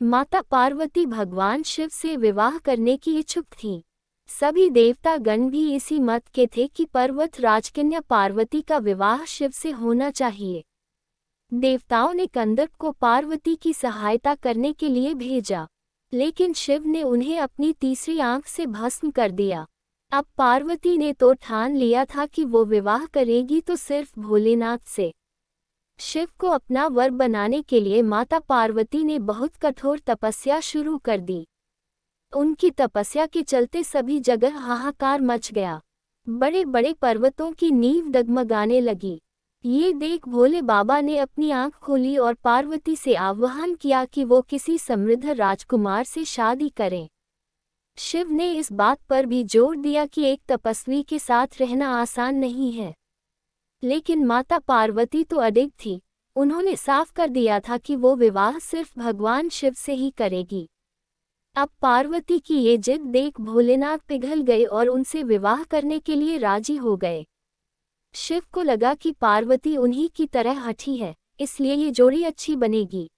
माता पार्वती भगवान शिव से विवाह करने की इच्छुक थीं। सभी देवता गण भी इसी मत के थे कि पर्वत राजकन्या पार्वती का विवाह शिव से होना चाहिए। देवताओं ने कंदर्प को पार्वती की सहायता करने के लिए भेजा, लेकिन शिव ने उन्हें अपनी तीसरी आंख से भस्म कर दिया। अब पार्वती ने तो ठान लिया था कि वो विवाह करेगी तो सिर्फ भोलेनाथ से। शिव को अपना वर बनाने के लिए माता पार्वती ने बहुत कठोर तपस्या शुरू कर दी। उनकी तपस्या के चलते सभी जगह हाहाकार मच गया। बड़े बड़े पर्वतों की नींव डगमगाने लगी। ये देख भोले बाबा ने अपनी आंख खोली और पार्वती से आह्वान किया कि वो किसी समृद्ध राजकुमार से शादी करें। शिव ने इस बात पर भी जोर दिया कि एक तपस्वी के साथ रहना आसान नहीं है, लेकिन माता पार्वती तो अडिग थी। उन्होंने साफ कर दिया था कि वो विवाह सिर्फ भगवान शिव से ही करेगी। अब पार्वती की ये जिद देख भोलेनाथ पिघल गए और उनसे विवाह करने के लिए राजी हो गए। शिव को लगा कि पार्वती उन्हीं की तरह हठी है, इसलिए ये जोड़ी अच्छी बनेगी।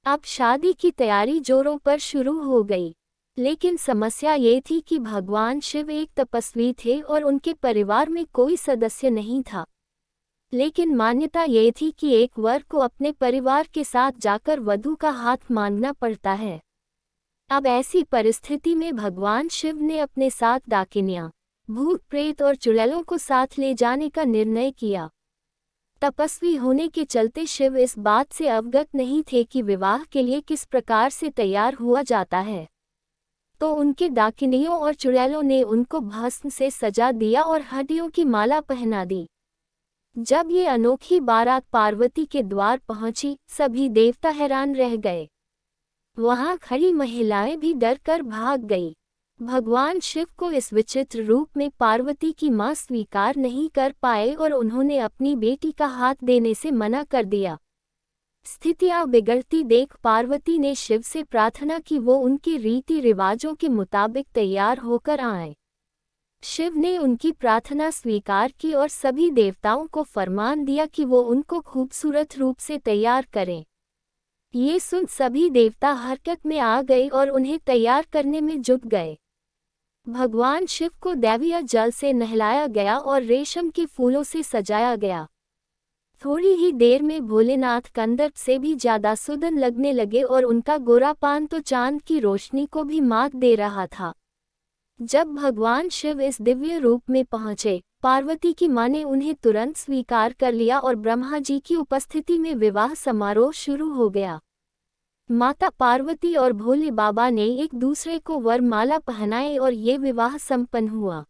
अब शादी की तैयारी जोरों पर शुरू हो गई, लेकिन समस्या ये थी कि भगवान शिव एक तपस्वी थे और उनके परिवार में कोई सदस्य नहीं था। लेकिन मान्यता ये थी कि एक वर को अपने परिवार के साथ जाकर वधू का हाथ मांगना पड़ता है। अब ऐसी परिस्थिति में भगवान शिव ने अपने साथ डाकिनियां, भूत प्रेत और चुड़ैलों को साथ ले जाने का निर्णय किया। तपस्वी होने के चलते शिव इस बात से अवगत नहीं थे कि विवाह के लिए किस प्रकार से तैयार हुआ जाता है, तो उनके डाकिनियों और चुड़ैलों ने उनको भस्म से सजा दिया और हड्डियों की माला पहना दी। जब ये अनोखी बारात पार्वती के द्वार पहुंची, सभी देवता हैरान रह गए। वहां खड़ी महिलाएं भी डरकर भाग गई। भगवान शिव को इस विचित्र रूप में पार्वती की मां स्वीकार नहीं कर पाए और उन्होंने अपनी बेटी का हाथ देने से मना कर दिया। स्थितियां बिगड़ती देख पार्वती ने शिव से प्रार्थना की वो उनके रीति रिवाजों के मुताबिक तैयार होकर आए। शिव ने उनकी प्रार्थना स्वीकार की और सभी देवताओं को फरमान दिया कि वो उनको खूबसूरत रूप से तैयार करें। ये सुन सभी देवता हरकत में आ गए और उन्हें तैयार करने में जुट गए। भगवान शिव को दैवीय जल से नहलाया गया और रेशम के फूलों से सजाया गया। थोड़ी ही देर में भोलेनाथ कंदर्प से भी ज्यादा सुंदर लगने लगे और उनका गोरापान तो चांद की रोशनी को भी मात दे रहा था। जब भगवान शिव इस दिव्य रूप में पहुंचे, पार्वती की मां ने उन्हें तुरंत स्वीकार कर लिया और ब्रह्मा जी की उपस्थिति में विवाह समारोह शुरू हो गया। माता पार्वती और भोले बाबा ने एक दूसरे को वरमाला पहनाए और ये विवाह संपन्न हुआ।